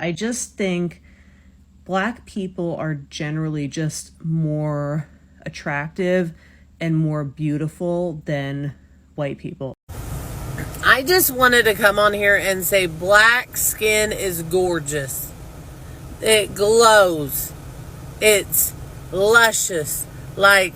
I just think Black people are generally just more attractive and more beautiful than white people. I just wanted to come on here and say black skin is gorgeous. It glows. It's luscious. Like,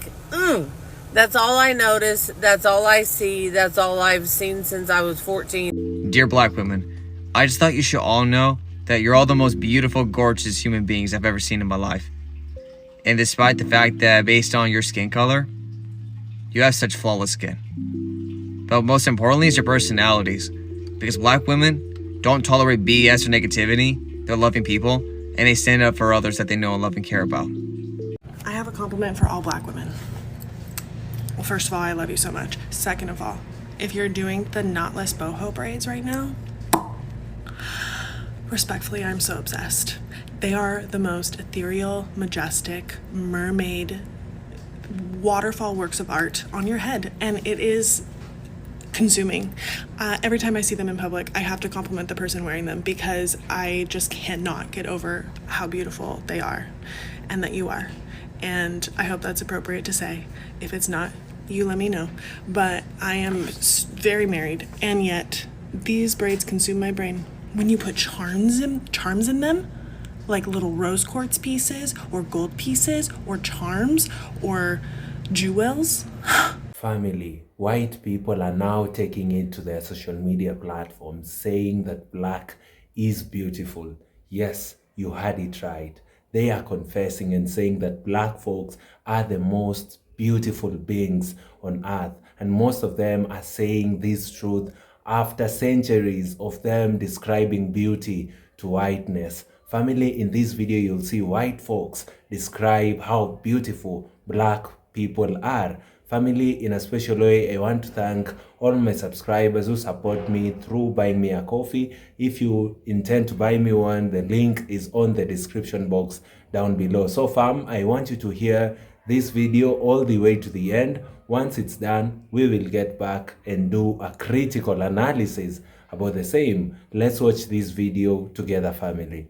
that's all I notice. That's all I see. That's all I've seen since I was 14. Dear Black women, I just thought you should all know that you're all the most beautiful, gorgeous human beings I've ever seen in my life. And despite the fact that based on your skin color, you have such flawless skin. But most importantly is your personalities. Because Black women don't tolerate BS or negativity. They're loving people, and they stand up for others that they know and love and care about. I have a compliment for all Black women. Well, first of all, I love you so much. Second of all, if you're doing the knotless boho braids right now, respectfully, I'm so obsessed. They are the most ethereal, majestic, mermaid, waterfall works of art on your head, and it is consuming. Every time I see them in public, I have to compliment the person wearing them because I just cannot get over how beautiful they are and that you are. And I hope that's appropriate to say. If it's not, you let me know. But I am very married, and yet these braids consume my brain. When you put charms in them, like little rose quartz pieces or gold pieces or charms or jewels. Family, white people are now taking it to their social media platforms saying that black is beautiful. Yes, you had it right. They are confessing and saying that black folks are the most beautiful beings on earth. And most of them are saying this truth after centuries of them describing beauty to whiteness. Family, in this video, you'll see white folks describe how beautiful black people are. Family, in a special way, I want to thank all my subscribers who support me through buying me a coffee. If you intend to buy me one, the link is on the description box down below. So fam, I want you to hear this video all the way to the end. Once it's done, we will get back and do a critical analysis about the same. Let's watch this video together, family.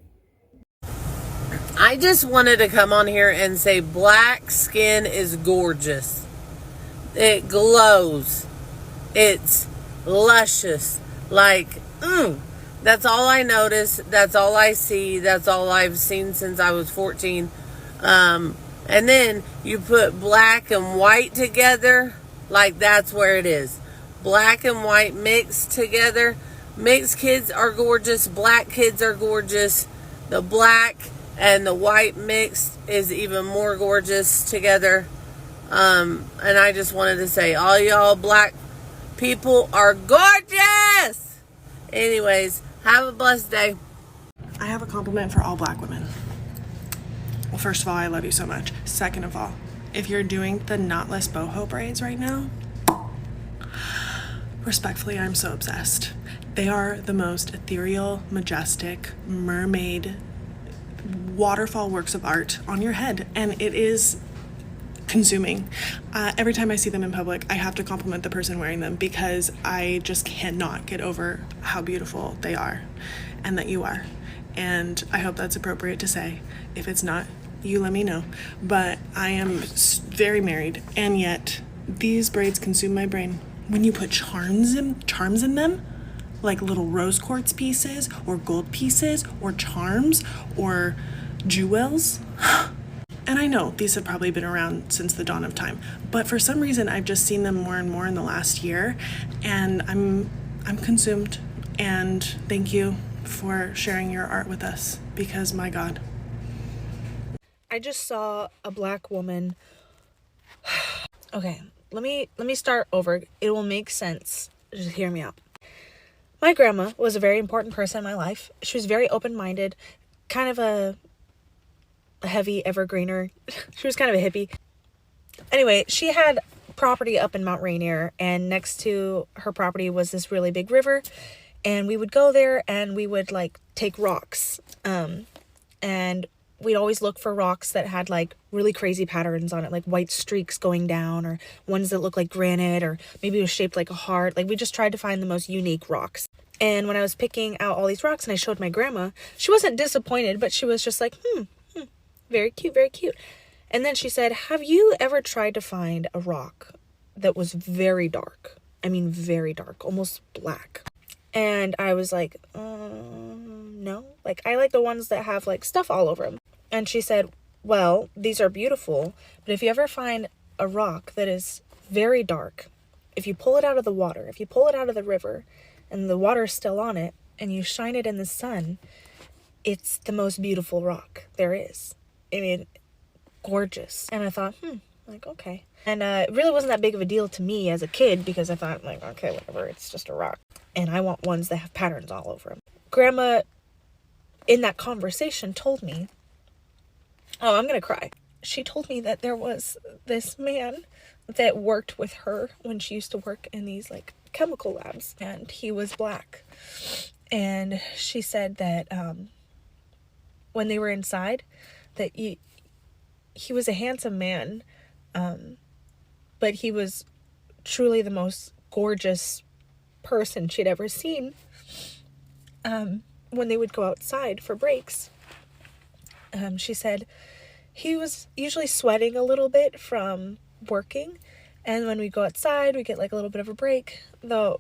I just wanted to come on here and say black skin is gorgeous. It glows. It's luscious. Like, that's all I notice. That's all I see. That's all I've seen since I was 14. And then you put black and white together, like that's where it is. Black and white mixed together. Mixed kids are gorgeous. Black kids are gorgeous. The black and the white mixed is even more gorgeous together. And I just wanted to say, all y'all black people are gorgeous. Anyways, have a blessed day. I have a compliment for all Black women. Well, first of all, I love you so much. Second of all, if you're doing the knotless boho braids right now, respectfully, I'm so obsessed. They are the most ethereal, majestic, mermaid, waterfall works of art on your head, and it is consuming. Every time I see them in public, I have to compliment the person wearing them because I just cannot get over how beautiful they are and that you are. And I hope that's appropriate to say. If it's not, you let me know. But I am very married, and yet these braids consume my brain. When you put charms in them, like little rose quartz pieces or gold pieces or charms or jewels. And I know these have probably been around since the dawn of time, but for some reason I've just seen them more and more in the last year, and I'm consumed. And thank you for sharing your art with us, because my God. I just saw a black woman. Okay, let me start over. It will make sense. Just hear me out. My grandma was a very important person in my life. She was very open-minded, kind of a heavy evergreener. She was kind of a hippie. Anyway, she had property up in Mount Rainier, and next to her property was this really big river, and we would go there and we would like take rocks, and we'd always look for rocks that had like really crazy patterns on it, like white streaks going down, or ones that look like granite, or maybe it was shaped like a heart. Like, we just tried to find the most unique rocks. And when I was picking out all these rocks and I showed my grandma, she wasn't disappointed, but she was just like, very cute, very cute. And then she said, have you ever tried to find a rock that was very dark? I mean, very dark, almost black. And I was like, no. Like, I like the ones that have, like, stuff all over them. And she said, well, these are beautiful, but if you ever find a rock that is very dark, if you pull it out of the water, if you pull it out of the river, and the water is still on it, and you shine it in the sun, it's the most beautiful rock there is. I mean, gorgeous. And I thought, like, okay. And it really wasn't that big of a deal to me as a kid, because I thought, like, okay, whatever, it's just a rock. And I want ones that have patterns all over them. Grandma, in that conversation, told me, oh, I'm gonna cry. She told me that there was this man that worked with her when she used to work in these, like, chemical labs, and he was black. And she said that when they were inside, that he was a handsome man, but he was truly the most gorgeous person she'd ever seen. When they would go outside for breaks, she said he was usually sweating a little bit from working, and when we go outside we get like a little bit of a break. The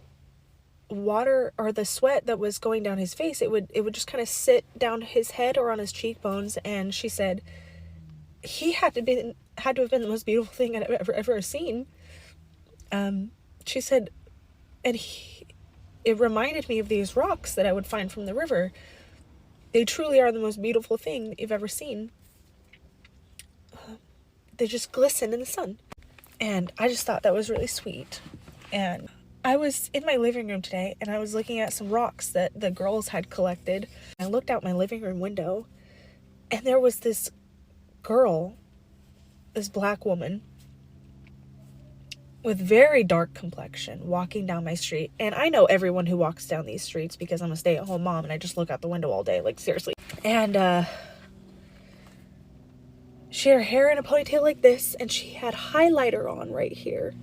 water or the sweat that was going down his face, it would just kind of sit down his head or on his cheekbones. And she said he had to have been the most beautiful thing I'd ever seen. She said, and it reminded me of these rocks that I would find from the river. They truly are the most beautiful thing you've ever seen. They just glisten in the sun. And I just thought that was really sweet. And I was in my living room today, and I was looking at some rocks that the girls had collected. I looked out my living room window, and there was this girl, this black woman, with very dark complexion, walking down my street. And I know everyone who walks down these streets because I'm a stay-at-home mom and I just look out the window all day, like, seriously. And she had her hair in a ponytail like this, and she had highlighter on right here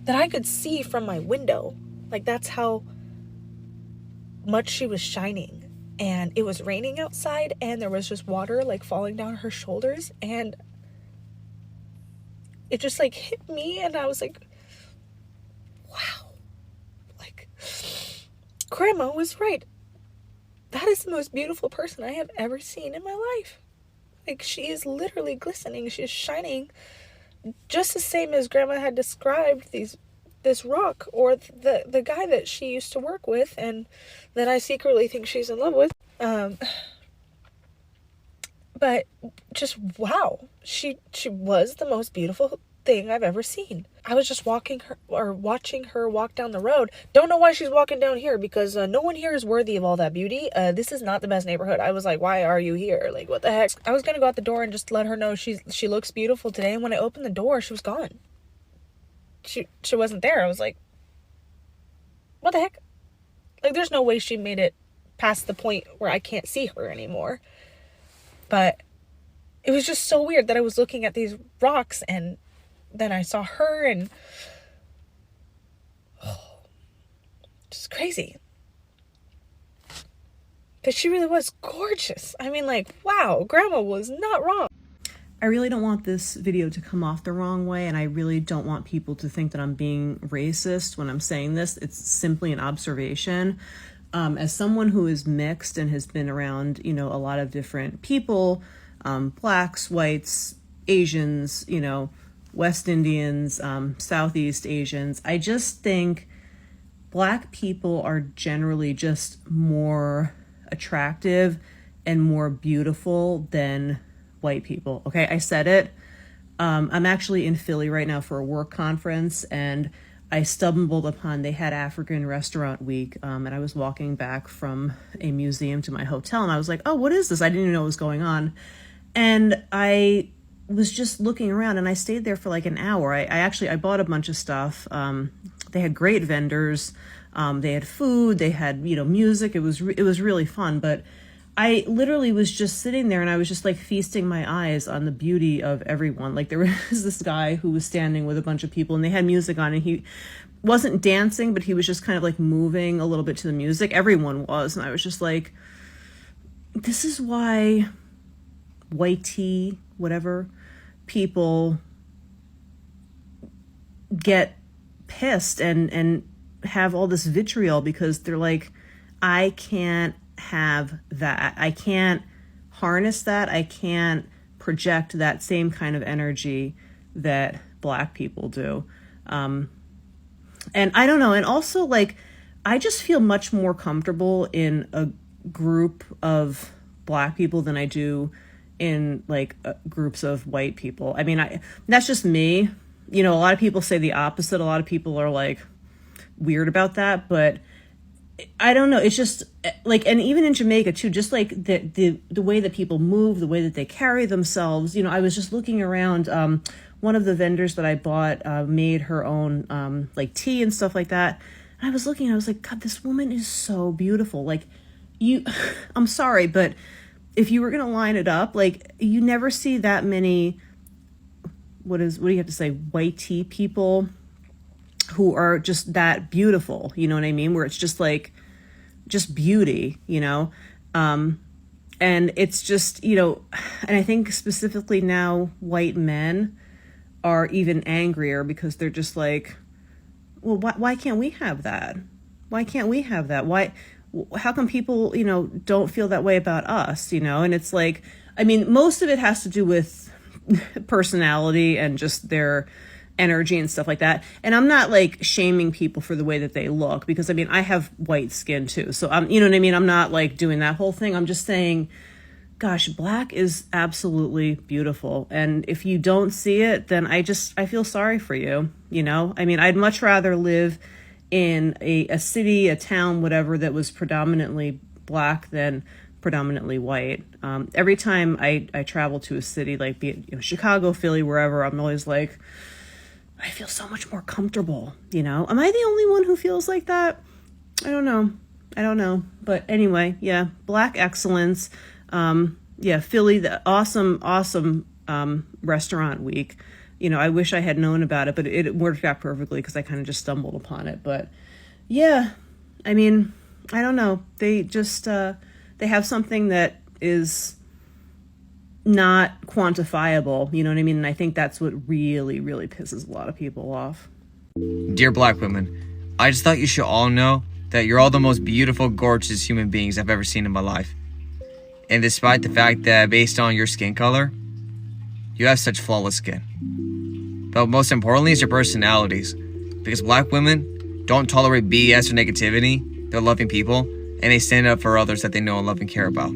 that I could see from my window. Like, that's how much she was shining. And it was raining outside, and there was just water like falling down her shoulders, and it just like hit me, and I was like, wow, like, Grandma was right. That is the most beautiful person I have ever seen in my life. Like, she is literally glistening. She's shining just the same as Grandma had described this rock, or the guy that she used to work with and that I secretly think she's in love with. But just, wow, she was the most beautiful thing I've ever seen. I was just watching her walk down the road. Don't know why she's walking down here, because no one here is worthy of all that beauty. This is not the best neighborhood. I was like, why are you here? Like, what the heck? I was gonna go out the door and just let her know she looks beautiful today, and when I opened the door, she was gone. She wasn't there. I was like, what the heck? Like, there's no way she made it past the point where I can't see her anymore. But it was just so weird that I was looking at these rocks, and then I saw her, and just crazy. But she really was gorgeous. I mean, like, wow, Grandma was not wrong. I really don't want this video to come off the wrong way, and I really don't want people to think that I'm being racist when I'm saying this. It's simply an observation. As someone who is mixed and has been around, a lot of different people, blacks, whites, Asians, West Indians, Southeast Asians, I just think black people are generally just more attractive and more beautiful than white people. Okay, I said it. I'm actually in Philly right now for a work conference, and I stumbled upon, they had African Restaurant Week, and I was walking back from a museum to my hotel, and I was like, oh, what is this? I didn't even know what was going on. And I was just looking around, and I stayed there for like an hour. I bought a bunch of stuff. They had great vendors. They had food. They had, music. It was really fun. But I literally was just sitting there and I was just like feasting my eyes on the beauty of everyone. Like there was this guy who was standing with a bunch of people and they had music on and he wasn't dancing, but he was just kind of like moving a little bit to the music. Everyone was. And I was just like, this is why white tea, whatever, people get pissed and have all this vitriol because they're like, I can't have that. I can't harness that. I can't project that same kind of energy that Black people do. And I don't know. And also, like, I just feel much more comfortable in a group of Black people than I do in like groups of white people. I mean, that's just me. You know, a lot of people say the opposite. A lot of people are like weird about that, but I don't know. It's just like, and even in Jamaica too, just like the way that people move, the way that they carry themselves. You know, I was just looking around. One of the vendors that I bought made her own like tea and stuff like that. And I was looking, and I was like, God, this woman is so beautiful. Like, I'm sorry, but if you were gonna line it up, like, you never see that many. What do you have to say? White tea people who are just that beautiful, you know what I mean? Where it's just like, just beauty, you know? And it's just, you know, and I think specifically now white men are even angrier because they're just like, well, why can't we have that? Why can't we have that? How come people, you know, don't feel that way about us, you know? And it's like, I mean, most of it has to do with personality and just their energy and stuff like that. And I'm not like shaming people for the way that they look, because I mean, I have white skin too. So you know what I mean? I'm not like doing that whole thing. I'm just saying, gosh, Black is absolutely beautiful. And if you don't see it, then I feel sorry for you. You know, I mean, I'd much rather live in a city, a town, whatever, that was predominantly Black than predominantly white. Every time I travel to a city, like be it, you know, Chicago, Philly, wherever, I'm always like, I feel so much more comfortable, you know? Am I the only one who feels like that? I don't know. But anyway, yeah, Black excellence. Yeah, Philly, the awesome restaurant week. You know, I wish I had known about it, but it worked out perfectly because I kind of just stumbled upon it. But yeah, I mean, I don't know. They just, they have something that is not quantifiable, you know what I mean? And I think that's what really, really pisses a lot of people off. Dear Black women, I just thought you should all know that you're all the most beautiful, gorgeous human beings I've ever seen in my life. And despite the fact that based on your skin color, you have such flawless skin. But most importantly is your personalities. Because Black women don't tolerate BS or negativity. They're loving people, and they stand up for others that they know and love and care about.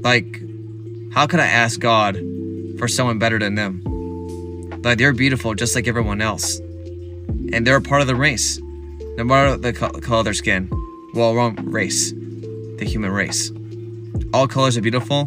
Like, how could I ask God for someone better than them? Like, they're beautiful just like everyone else. And they're a part of the race. No matter the color of their skin. Well, wrong race. The human race. All colors are beautiful.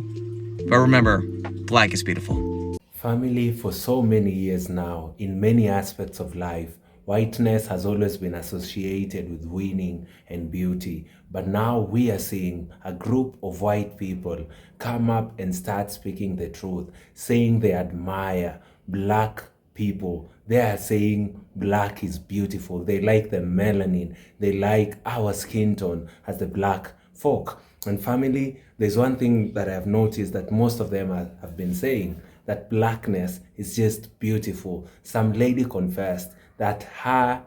But remember, Black is beautiful. Family, for so many years now, in many aspects of life, whiteness has always been associated with winning and beauty. But now we are seeing a group of white people come up and start speaking the truth, saying they admire Black people. They are saying Black is beautiful. They like the melanin. They like our skin tone as the Black folk. And family, there's one thing that I've noticed that most of them have been saying, that Blackness is just beautiful. Some lady confessed that her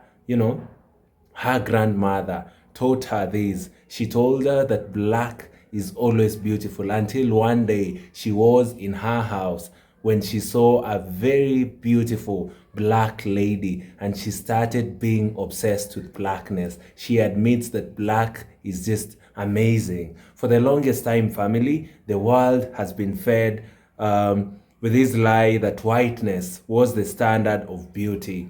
grandmother taught her this. She told her that Black is always beautiful, until one day she was in her house when she saw a very beautiful Black lady and she started being obsessed with Blackness. She admits that Black is just amazing. For the longest time, family, the world has been fed with this lie that whiteness was the standard of beauty.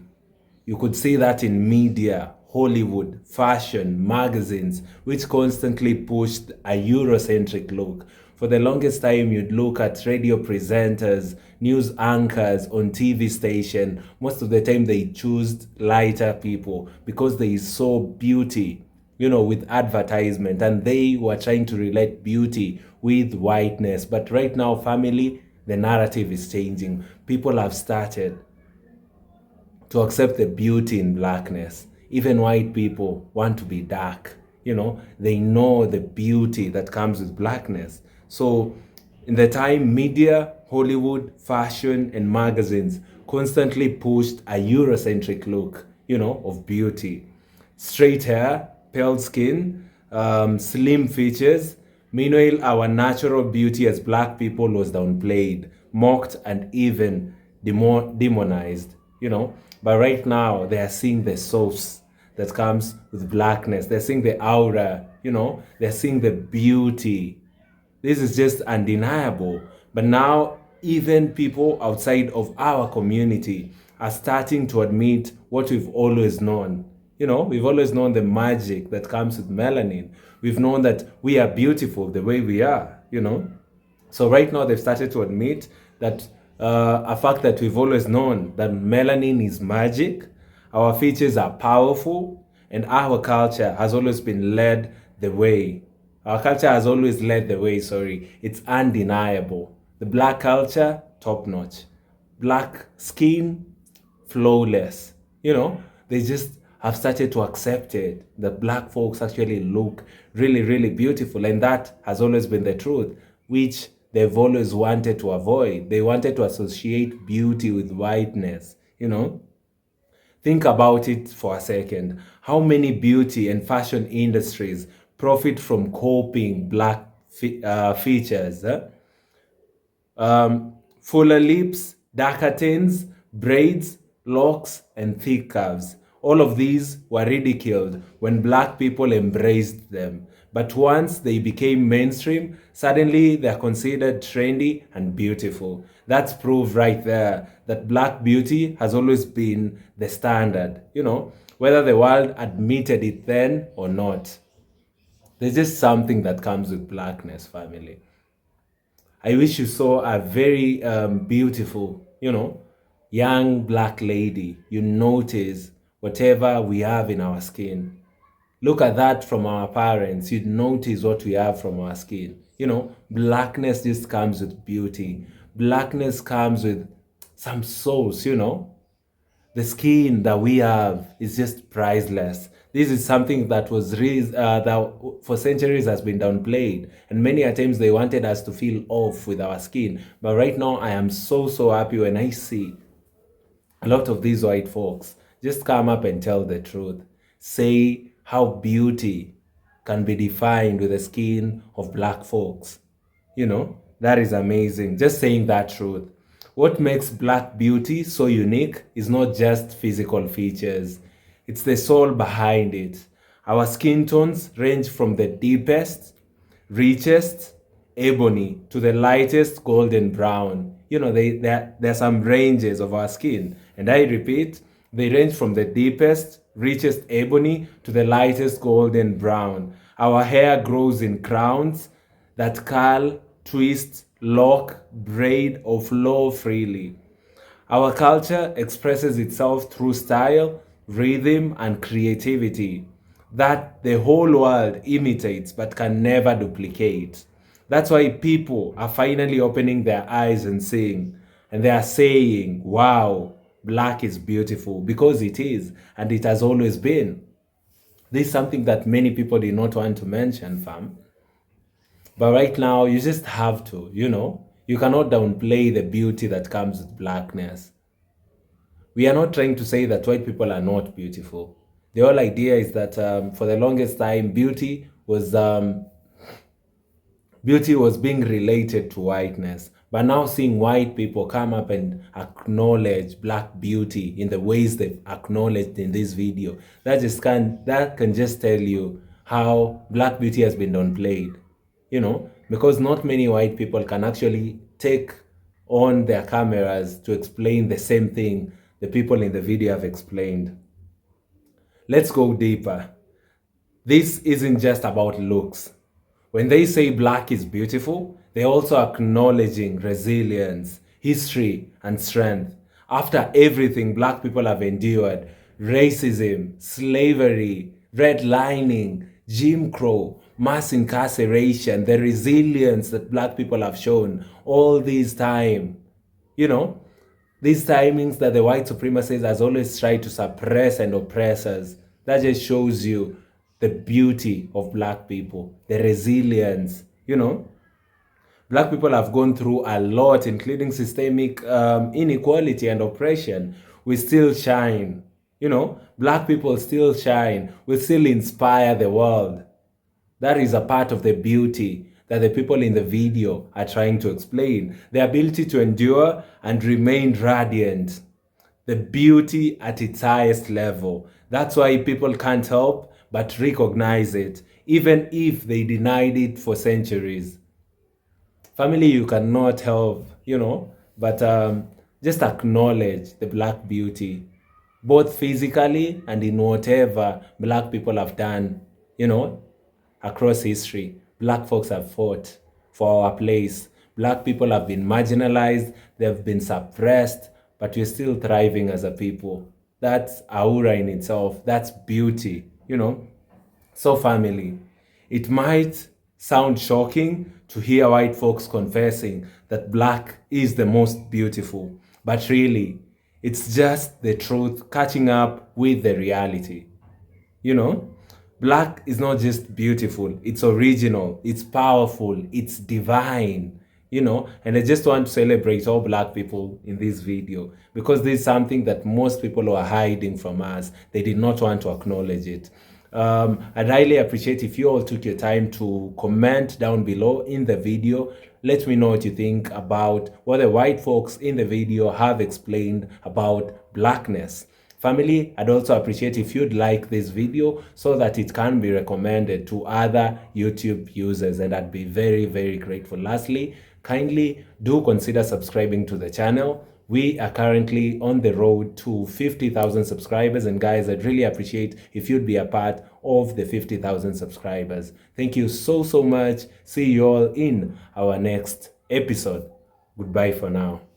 You could see that in media, Hollywood, fashion, magazines, which constantly pushed a Eurocentric look. For the longest time, you'd look at radio presenters, news anchors on TV station. Most of the time, they choose lighter people because they saw beauty with advertisement, and they were trying to relate beauty with whiteness. But right now, family, the narrative is changing. People have started to accept the beauty in blackness. Even white people want to be dark. They know the beauty that comes with blackness. So in the time, media, Hollywood, fashion, and magazines constantly pushed a Eurocentric look, of beauty. Straight hair, pale skin, slim features. Meanwhile, our natural beauty as black people was downplayed, mocked, and even demonized, But right now, they are seeing the source that comes with blackness. They're seeing the aura, they're seeing the beauty. This is just undeniable. But now, even people outside of our community are starting to admit what we've always known. We've always known the magic that comes with melanin. We've known that we are beautiful the way we are, So right now, they've started to admit that a fact that we've always known, that melanin is magic, our features are powerful, and our culture has always been led the way. Our culture has always led the way, It's undeniable. The black culture, top notch. Black skin, flawless. They just have started to accept it, that black folks actually look really, really beautiful. And that has always been the truth, which they've always wanted to avoid. They wanted to associate beauty with whiteness, Think about it for a second. How many beauty and fashion industries profit from copying black features? Fuller lips, darker tints, braids, locks, and thick curves. All of these were ridiculed when black people embraced them. But once they became mainstream, suddenly they're considered trendy and beautiful. That's proof right there that black beauty has always been the standard, whether the world admitted it then or not. There's just something that comes with blackness, family. I wish you saw a very beautiful, young black lady. You notice whatever we have in our skin. Look at that from our parents. You'd notice what we have from our skin. Blackness just comes with beauty. Blackness comes with some source, The skin that we have is just priceless. This is something that was that for centuries has been downplayed. And many times they wanted us to feel off with our skin. But right now, I am so happy when I see a lot of these white folks just come up and tell the truth. Say how beauty can be defined with the skin of black folks. That is amazing. Just saying that truth. What makes black beauty so unique is not just physical features. It's the soul behind it. Our skin tones range from the deepest, richest ebony to the lightest golden brown. There are some ranges of our skin. And I repeat, they range from the deepest, richest ebony to the lightest golden brown. Our hair grows in crowns that curl, twist, lock, braid, or flow freely. Our culture expresses itself through style, rhythm, and creativity that the whole world imitates but can never duplicate. That's why people are finally opening their eyes and they are saying, wow, black is beautiful, because it is, and it has always been. This is something that many people did not want to mention, fam. But right now, you just have to, You cannot downplay the beauty that comes with blackness. We are not trying to say that white people are not beautiful. The whole idea is that for the longest time, beauty was being related to whiteness. But now seeing white people come up and acknowledge black beauty in the ways they've acknowledged in this video, that can just tell you how black beauty has been downplayed. Because not many white people can actually take on their cameras to explain the same thing the people in the video have explained. Let's go deeper. This isn't just about looks. When they say black is beautiful, they're also acknowledging resilience, history, and strength. After everything black people have endured, racism, slavery, redlining, Jim Crow, mass incarceration, the resilience that black people have shown all this time. You know, these timings that the white supremacist has always tried to suppress and oppress us. That just shows you the beauty of black people, the resilience, you know. Black people have gone through a lot, including systemic inequality and oppression. We still shine. You know, black people still shine. We still inspire the world. That is a part of the beauty that the people in the video are trying to explain. The ability to endure and remain radiant. The beauty at its highest level. That's why people can't help but recognize it, even if they denied it for centuries. Family, you cannot help, you know, but just acknowledge the black beauty, both physically and in whatever black people have done, you know, across history. Black folks have fought for our place. Black people have been marginalized, they've been suppressed, but we're still thriving as a people. That's aura in itself. That's beauty, you know. So family, it might sound shocking to hear white folks confessing that black is the most beautiful, but really, it's just the truth catching up with the reality. You know, black is not just beautiful, it's original, it's powerful, it's divine, you know. And I just want to celebrate all black people in this video because this is something that most people are hiding from us. They did not want to acknowledge it. I'd highly appreciate if you all took your time to comment down below in the video. Let me know what you think about what the white folks in the video have explained about blackness. Family, I'd also appreciate if you'd like this video so that it can be recommended to other YouTube users, and I'd be very, very grateful. Lastly, kindly do consider subscribing to the channel. We are currently on the road to 50,000 subscribers, and guys, I'd really appreciate if you'd be a part of the 50,000 subscribers. Thank you so much. See you all in our next episode. Goodbye for now.